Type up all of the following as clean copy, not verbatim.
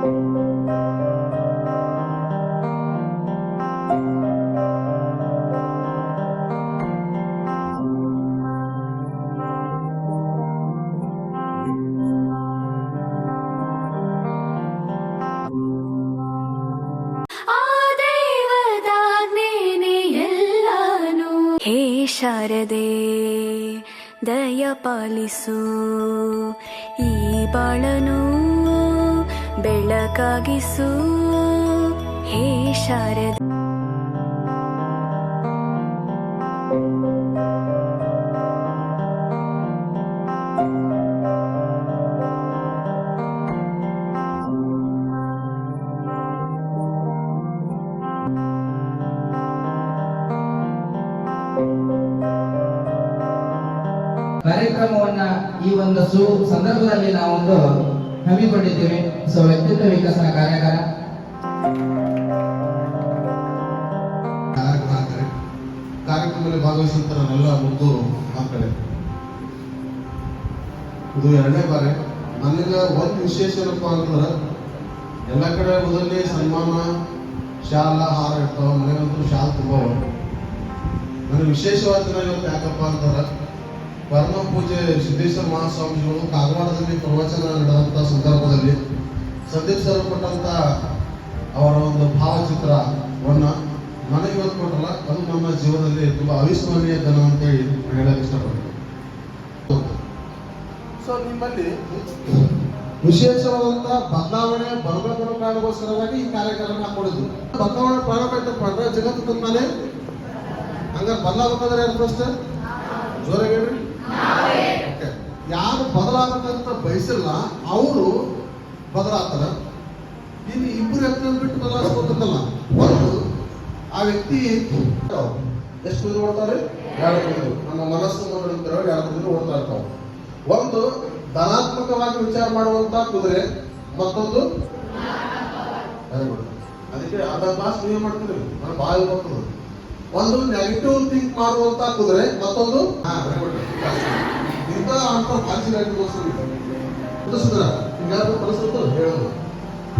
ಹೇ ಶಾರದೆ ದಯ ಪಾಲಿಸು, ಈ ಬಾಳನು ಬೆಳಕಾಗಿಸು. ಹೇ ಶಾರದೆ ಕಾರ್ಯಕ್ರಮವನ್ನ ಈ ಒಂದು ಸಂದರ್ಭದಲ್ಲಿ ನಾವೊಂದು ಹಮ್ಮಿಕೊಂಡಿದ್ದೇವೆ. ವ್ಯಕ್ತಿತ್ವ ವಿಕಸನ ಕಾರ್ಯಾಗಾರ ಕಾರ್ಯಕ್ರಮದಲ್ಲಿ ಭಾಗವಹಿಸುತ್ತಾರೆಲ್ಲ ಮುದ್ದು ಮಕ್ಕಳೇ, ಇದು 2ನೇ ಬಾರಿ. ನನಗೆ ಒಂದು ವಿಶೇಷ ಏನಪ್ಪ ಅಂತಂದ್ರೆ, ಎಲ್ಲ ಕಡೆ ಮೊದಲನೇ ಸನ್ಮಾನ ಶಾಲ ಹಾರ ಇರ್ತಾವ, ಮನೆಗಂತೂ ಶಾಲ್ ತುಂಬ. ನನಗೆ ವಿಶೇಷವಾದ ದಿನ ಇವತ್ತು ಯಾಕಪ್ಪ ಅಂತಂದ್ರೆ, ಪರಮ ಪೂಜೆ ಸಿದ್ದೇಶ್ವರ ಮಹಾಸ್ವಾಮಿಗಳು ಕಾಗವಾಡದಲ್ಲಿ ಪ್ರವಚನ ನಡೆದಂಥ ಸಂದರ್ಭದಲ್ಲಿ ಸಂದೀಪ್ ಸರ್ ಕೊಟ್ಟಂಥ ಅವರ ಒಂದು ಭಾವಚಿತ್ರವನ್ನು ನನಗೆ ಇವತ್ತು ಕೊಟ್ಟಲ್ಲ, ಅದು ನನ್ನ ಜೀವನದಲ್ಲಿ ತುಂಬ ಅವಿಸ್ಮರಣೀಯ ದಿನ ಅಂತೇಳಿ ಹೇಳಕ್ಕೆ ಇಷ್ಟಪಡ್ತೀನಿ. ಸೊ ನಿಮ್ಮಲ್ಲಿ ವಿಶೇಷವಾದಂಥ ಬದಲಾವಣೆ ಬರಬೇಕು ಅನ್ನೋ ಕಾರಣಕ್ಕೋಸ್ಕರವಾಗಿ ಈ ಕಾರ್ಯಕ್ರಮ ಹಾಕೊಂಡಿದ್ದು. ಬದಲಾವಣೆ ಪ್ರಾರಂಭ ಆಯ್ತಪ್ಪ ಅಂದ್ರೆ ಜಗತ್ತು ತಂದಾನೆ, ಹಂಗಾರೆ ಬದಲಾಗಬೇಕಾದ್ರೆ ಯಾರು ಫಸ್ಟ್ ಜೋರಾಗಿ ಹೇಳ್ರಿ. ಯಾರು ಬದಲಾಗಬೇಕಂತ ಬಯಸಿಲ್ಲ ಅವರು ಬದಲಾಗ್ತಾರ. ಇನ್ನು ಇಬ್ಬರು ವ್ಯಕ್ತಿಯನ್ನು ಬಿಟ್ಟು ಬದಲಾಯಿಸ್ಬೇಕಂತಲ್ಲ, ಒಂದು ಆ ವ್ಯಕ್ತಿ ಎಷ್ಟು ಕುದುರೆ ಓಡ್ತಾರೆ? 2 ಕುದುರೆ. ನಮ್ಮ ಮನಸ್ಸು ನೋಡಿರ್ತಾರ 2 ಕುದುರೆ ಓಡ್ತಾ ಇರ್ತಾವ. ಒಂದು ಧನಾತ್ಮಕವಾಗಿ ವಿಚಾರ ಮಾಡುವಂತ ಕುದುರೆ, ಮತ್ತೊಂದು ಅದಕ್ಕೆ ಅರ್ಧ ತಾಸು ನೀವೇ ಮಾಡ್ತೀರಿ, ನಾನು ಬಾಯಿ ಬರ್ತದೆ. ಒಂದು ನೆಗೆಟಿವ್ ಥಿಂಕ್ ಮಾಡುವಂತ ಕುದುರೆ, ಮತ್ತೊಂದು ಇಂಥ ಅಂತ ಹೇಳೋದು.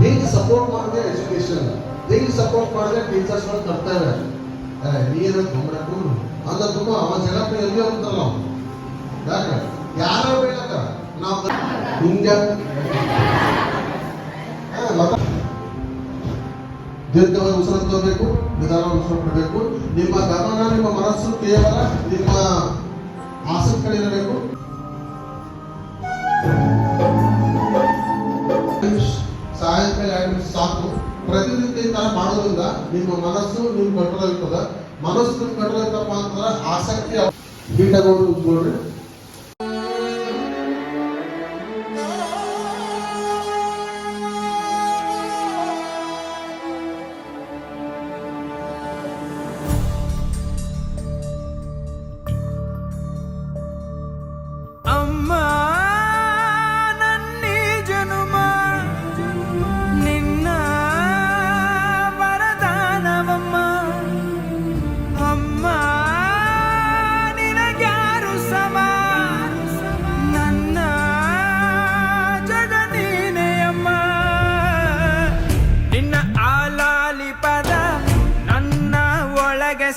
ಹೇಗೆ ಸಪೋರ್ಟ್ ಮಾಡಿದೆ ಎಜುಕೇಶನ್, ಹೇಗೆ ಸಪೋರ್ಟ್ ಮಾಡಿದೆ ಟೀಚರ್ಸ್ ಕರ್ತವ್ಯ, ನೀರ ಗಮನ ಅಂತ ತುಂಬ ಅವ ಜಗತ್ತು ಎಲ್ಲಿ ಹೋಗ್ತಾರ ನಾವು. ಯಾಕೆ ಯಾರೋ ಬೇಕ ನಾವು ಹಿಂಗೆ ದೀರ್ಘವಾಗಿ ಉಸಿರು ತಗೋಬೇಕು, ನಿಧಾನವಾಗಿ ಉಸಿರು ಬಿಡಬೇಕು. ನಿಮ್ಮ ಗಮನ, ನಿಮ್ಮ ಮನಸ್ಸು ಕೇವಲ ನಿಮ್ಮ ಆಸಕ್ತಿ ಕಡೆ ಇರಬೇಕು. ಸಾಯಂಕಾಲ 2 ನಿಮಿಷ ಸಾಕು. ಪ್ರತಿನಿತ್ಯ ಈ ತರ ಮಾಡೋದ್ರಿಂದ ನಿಮ್ಮ ಮನಸ್ಸು ನಿಮ್ ಕಂಟ್ರೋಲ್ ಇರ್ತದ. ಮನಸ್ಸು ನಿಮ್ ಕಂಟ್ರೋಲ್ ಇರ್ತಪ್ಪ ಅಂತಂದ್ರೆ ಆಸಕ್ತಿ ನೋಡ್ರಿ.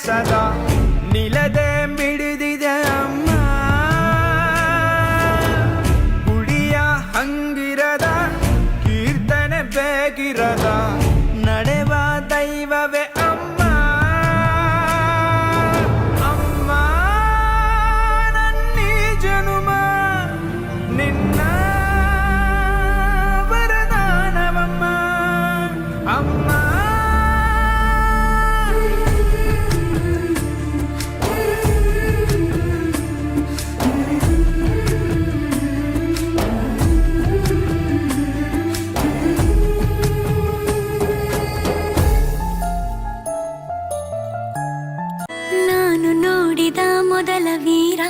ಸದಾ ನಿಲದೆ ಮಿಡಿದಿದೆ ಅಮ್ಮ, ಗುಡಿಯ ಹಂಗಿರದ ಕೀರ್ತನೆ ಬೇಗಿರದ ನಡೆವ ದೈವವೇ ಅಮ್ಮ. ಅಮ್ಮ ನನ್ನೀ ಜನುಮ ನಿನ್ನ ವರದಾನವಮ್ಮ. ಅಮ್ಮ ಮೊದಲ ವೀರ,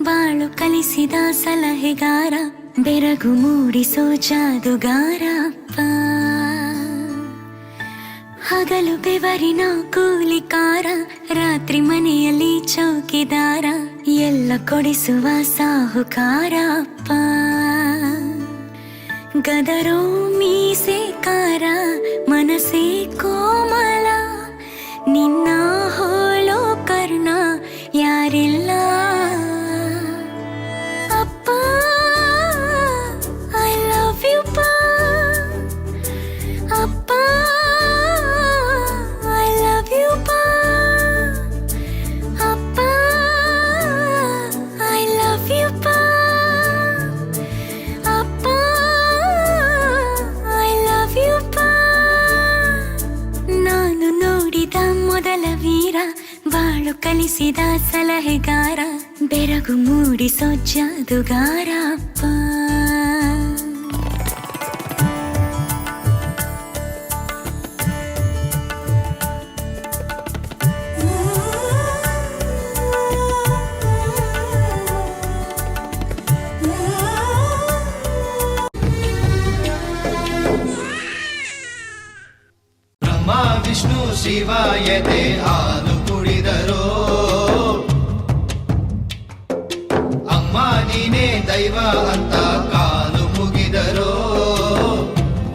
ಬಾಳು ಕಲಿಸಿದ ಸಲಹೆಗಾರ, ಬೆರಗು ಮೂಡಿಸೋ ಜಾದುಗಾರ ಅಪ್ಪ. ಹಗಲು ಬೆವರಿನ ಕೂಲಿಕಾರ, ರಾತ್ರಿ ಮನೆಯಲ್ಲಿ ಚೌಕಿದಾರ, ಎಲ್ಲ ಕೊಡಿಸುವ ಸಾಹುಕಾರ ಅಪ್ಪ. ಗದರೋ ಮೀಸೆ ಮೈಸೆ ಕಾರ ಮನಸೆ ಕೋಮಲ ನಿನ್ನ ಹೋಲೋ ಕರ್ಣ ಯಾರಿಲ್ಲ ಅಪ್ಪ ಐ ಲವ್ ಯು ಪಾ ಅಪ್ಪ ಐ ಲವ್ ಯು ಪಾ ಅಪ್ಪ ಐ ಲವ್ ಯು ಪಾ ಅಪ್ಪ ಐ ಲವ್ ಯು ಪಾ ನಾನು ನೋಡಿದ ಮೊದಲ ವೀರ ಬಾಳು ಕಲಿಸಿದ ಸಲಹೆಗಾರ ಬೆರಗು ಮೂಡಿಸೋ ಜಾದುಗಾರ ಅಪ್ಪ ಬ್ರಹ್ಮ ವಿಷ್ಣು ಶಿವ ಎದೆ ಹಾಲು ಕುಡಿದರೋ ಅಮ್ಮ ನೀನೇ ದೈವ ಅಂತ ಕಾಲು ಮುಗಿದರೋ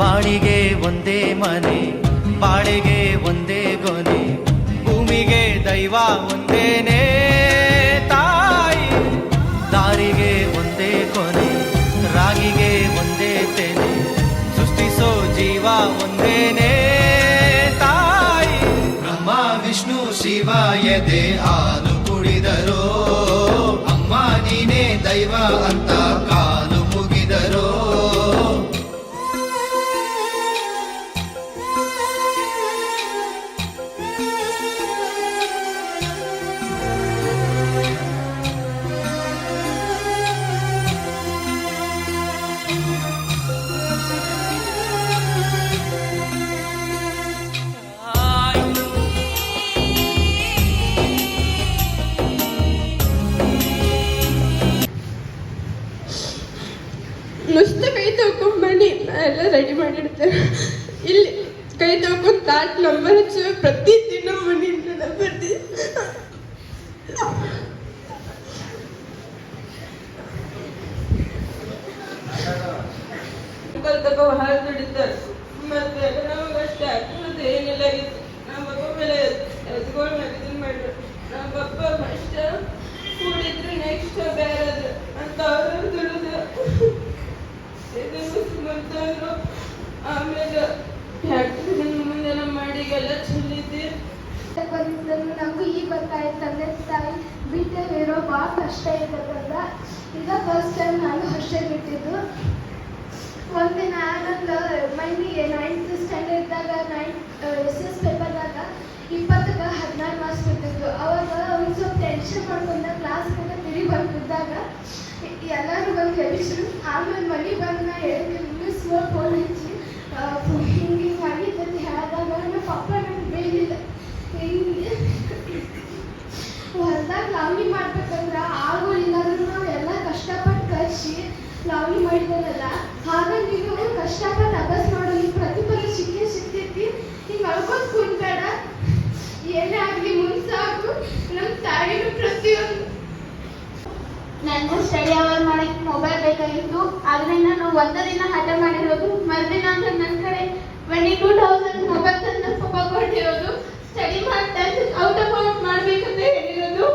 ಬಾಳಿಗೆ ಒಂದೇ ಮನೆ ಬಾಳೆಗೆ ಒಂದೇ ಗೊನೆ ಭೂಮಿಗೆ ದೈವ ಒಂದೇನೇ ತಾಯಿ ದಾರಿಗೆ ಒಂದೇ ಕೊನೆ ರಾಗಿಗೆ ಒಂದೇ ತೆನೆ ಸೃಷ್ಟಿಸೋ ಜೀವ ಒಂದೇನೇ ತಾಯಿ ಬ್ರಹ್ಮ ವಿಷ್ಣು ಶಿವ ಎದೆ ಹಾಲು ಕುಡಿದರೋ ಅಮ್ಮ ನೀನೇ ದೈವ ಅಂತ ಕಾಲು ಮುಗಿದರೋ ಮಸ್ತ್ ಕೈ ತೊಳ್ಕೊಂಡ್ ಬನ್ನಿ ನಾ ಎಲ್ಲ ರೆಡಿ ಮಾಡಿಡ್ತೇನೆ ಇಲ್ಲಿ ಕೈ ತೊಳ್ಕೊಂಡ್ ತಾಟ್ ನಂಬರ್ ಹಚ್ಚ ಪ್ರತಿ ದಿನ ಮನೆಯಿಂದ ಬರ್ತೀನಿ ತಗೋ ಹಾಲು ದುಡಿತಾರೆ ಮತ್ತೆ ನಮಗಷ್ಟೇ ಮತ್ತೆ ಏನಿಲ್ಲ ನಮ್ಮ ಅಪ್ಪ ಮೇಲೆ ಎತ್ಕೊಂಡು ಇದನ್ನ ಮಾಡ್ರು ನಮ್ಮ ಅಪ್ಪ ಫಸ್ಟ್ ಕೂಡಿದ್ರೆ ನೆಕ್ಸ್ಟ್ ಬೇರೆ ಅಂತ ಅವರು ದುಡಿದ್ರು ಬಂತಂದ್ರು ಆಮೇಲೆ ಫ್ಯಾಕ್ಟ್ರಿ ಮುಂದೆಲ್ಲ ಮಾಡಿಗೆಲ್ಲ ಚೆಲ್ಲಿದ್ದೆ ಬಂದಿದ್ದನ್ನು ನಮಗೂ ಈಗ ಗೊತ್ತಾಯ್ತು ತಂದೆ ತಾಯಿ ಬಿಟ್ಟಲ್ಲಿರೋ ಭಾಳ ಕಷ್ಟ ಇರ್ತದಂತ ಈಗ ಫಸ್ಟ್ ಟೈಮ್ ನಾನು ಹಾಸ್ಟೆಲ್ ಬಿಟ್ಟಿದ್ದು ಒಂದಿನ ನಂದು ಮೈನಿಗೆ 9th ಸ್ಟ್ಯಾಂಡರ್ಡ್ ಇದ್ದಾಗ SS ಪೇಪರ್ದಾಗ 20ಕ್ಕೆ 16 ಮಾರ್ಕ್ಸ್ ಬಿಟ್ಟಿದ್ದು ಅವಾಗ ಒಂದು ಸ್ವಲ್ಪ ಟೆನ್ಷನ್ ಮಾಡ್ಕೊಂಡ ಕ್ಲಾಸ್ನಾಗ ತಿಳಿ ಬರ್ತಿದ್ದಾಗ ಎಲ್ಲರೂ ಬಂದು ಎಬಿಸಿರು ಆಮೇಲೆ ಮನೆ ಬಂದು ನಾ ಹೇಳಿದ್ದೆ ಮಿಸ್ ಫೋನ್ ಹಚ್ಚಿ ಹಿಂಗೆ ಆಗಿದ್ದಂತ ಹೇಳಿದಾಗ ನಮ್ಮ ಪಪ್ಪ ನನಗೆ ಬೇಯಿಲ್ಲ ಹಿಂಗೆ ಹೊರದಾಗ ಲಾವಣಿ ಮಾಡ್ಬೇಕಂದ್ರೆ ಆಗೋಳಿಲ್ಲಾದ್ರೂ ನಾವು ಎಲ್ಲ ಕಷ್ಟಪಟ್ಟು ಕಳಿಸಿ ಲಾವಣಿ ಮಾಡಿದಾರಲ್ಲ ಹಾಗಾಗಿ ನೀನು ಕಷ್ಟಪಟ್ಟು ಅಭ್ಯಾಸ ಮಾಡೋ ಈ ಪ್ರತಿಫಲ ಸಿಗ್ತೈತಿ ಹಿಂಗೆ ಅಳ್ಕೊಂಡು ಕುಂತಾಡ ಏನೇ ಆಗಲಿ ಮುಂಸಾಗು ನಮ್ಮ ತಾಯಿನ ಪ್ರತಿಯೊಂದು ನನಗೂ ಸ್ಟಡಿ ಅವರ್ ಮಾಡಕ್ಕೆ ಮೊಬೈಲ್ ಬೇಕಾಗಿತ್ತು ಆದ್ರೆ ನಾನು ಒಂದೇ ದಿನ ಹಠ ಮಾಡಿರೋದು ಮರುದಿನ ಅಂದ್ರೆ ನನ್ನ ಕಡೆ 22,000 ಮೊಬೈಲ್ ನನ್ನ ಪಪ್ಪ ಕೊಟ್ಟಿರೋದು ಸ್ಟಡಿ ಮಾಡ್ತಾ ಔಟ್ ಆಫ್ ಔಟ್ ಮಾಡ್ಬೇಕಂತ ಹೇಳಿರೋದು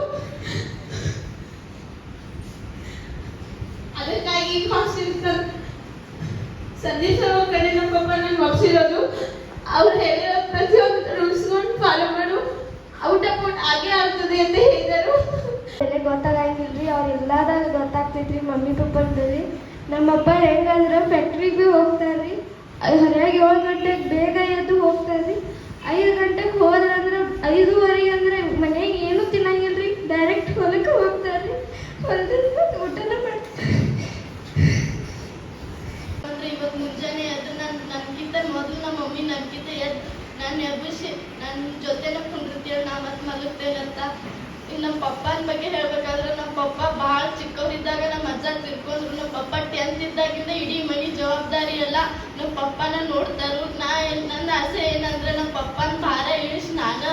ಅದಕ್ಕಾಗಿ ಹಾಸ್ಟೆಲ್ ಸಂದೇಶ ಕಡೆ ನಮ್ಮ ಪಪ್ಪ ನಂಗೆ ಒಪ್ಸಿರೋದು ಅವ್ರು ಹೇಳಿರೋ ಪ್ರತಿಯೊಂದು ರೂಲ್ಸ್ಕೊಂಡು ಫಾಲೋ ಮಾಡು ಔಟ್ ಆಫ್ ಔಟ್ ಆಗೇ ಆಗ್ತದೆ ಅಂತ ಹೇಳಿದರು ಬೆಲೆ ಗೊತ್ತಾಗಂಗಿಲ್ರಿ ಅವ್ರು ಎಲ್ಲಾದಾಗ ಗೊತ್ತಾಗ್ತೈತ್ರಿ ಮಮ್ಮಿ ಪಪ್ಪಂದ್ರಿ ನಮ್ಮಪ್ಪ ಹೆಂಗಂದ್ರೆ ಫ್ಯಾಕ್ಟ್ರಿಗೆ ಹೋಗ್ತಾರ್ರಿ ಹೊರಗೆ 7 ಗಂಟೆಗೆ ಬೇಗ ಎದ್ದು ಹೋಗ್ತಾರ್ರಿ 5 ಗಂಟೆಗೆ ಹೋದ್ರಂದ್ರೆ 5:30 ಅಂದ್ರೆ ಮನೆಗೆ ಏನು ತಿನ್ನಂಗಿಲ್ರಿ ಡೈರೆಕ್ಟ್ ಹೊಲಕ್ಕೆ ಹೋಗ್ತಾರ್ರಿ ಹೊಲದಿಂದ ಊಟನ ಮಾಡ್ತಾರೆ ಇವತ್ತು ಮುಂಜಾನೆ ಎದ್ದು ನನ್ಗಿಂತ ಮೊದಲು ನಮ್ಮ ಮಮ್ಮಿ ನನ್ಗಿಂತ ಎದ್ದು ನಾನು ಎಬ್ಬಿಸಿ ನನ್ನ ಜೊತೆನ ಕುಂಡಿರ್ತೇವೆ ನಾ ಮತ್ತೆ ಮಲಗ್ತೇನಂತ ನಮ್ಮ ಪಪ್ಪನ ಬಗ್ಗೆ ಹೇಳ್ಬೇಕಾದ್ರೆ ನಮ್ಮ ಪಪ್ಪ ಭಾಳ ಚಿಕ್ಕವರಿದ್ದಾಗ ನಮ್ಮ ಅಜ್ಜ ತಿರ್ಕೊಂಡ್ರು ನಮ್ಮ ಪಪ್ಪ 10th ಇದ್ದಾಗಿಂದ ಇಡೀ ಮನೆ ಜವಾಬ್ದಾರಿ ಎಲ್ಲ ನಮ್ಮ ಪಪ್ಪನ ನೋಡ್ತಾರು ನನ್ನ ಆಸೆ ಏನಂದ್ರೆ ನಮ್ಮ ಪಪ್ಪನ ಭಾರ ಇಳಿಸಿ ನಾನು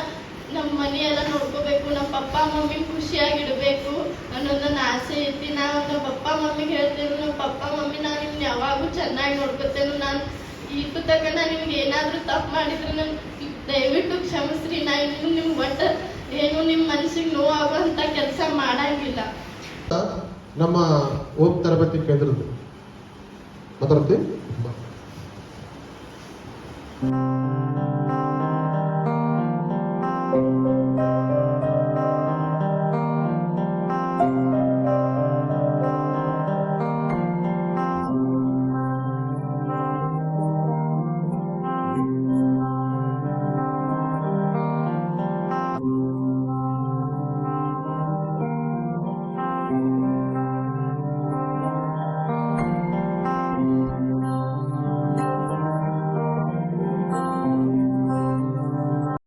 ನಮ್ಮ ಮನೆಯೆಲ್ಲ ನೋಡ್ಕೋಬೇಕು ನಮ್ಮ ಪಪ್ಪ ಮಮ್ಮಿ ಖುಷಿಯಾಗಿಡಬೇಕು ಅನ್ನೋದು ನನ್ನ ಆಸೆ ಐತಿ ನಾವು ನಮ್ಮ ಪಪ್ಪ ಮಮ್ಮಿಗೆ ಹೇಳ್ತೇವೆ ನಮ್ಮ ಪಪ್ಪ ಮಮ್ಮಿ ನಾನು ನಿಮ್ನ ಯಾವಾಗೂ ಚೆನ್ನಾಗಿ ನೋಡ್ಕೊತೇನೆ ನಾನು ಇಟ್ಟು ತನಕ ನಾನು ನಿಮ್ಗೆ ಏನಾದರೂ ತಪ್ಪು ಮಾಡಿದ್ರೆ ನನ್ ದಯವಿಟ್ಟು ಕ್ಷಮಿಸ್ರಿ. ನಾ ಇನ್ನು ನಿಮ್ಗೆ ಒಟ್ಟು ಏನು ನಿಮ್ಮ ಮನಸ್ಸಿಗೆ ನೋವಾಗುವಂಥ ಕೆಲಸ ಮಾಡಂಗಿಲ್ಲ. ನಮ್ಮ ಓಮ್ ತರಬೇತಿ ಕೇಂದ್ರದ್ದು ಮಾತಾಡ್ತೀವಿ.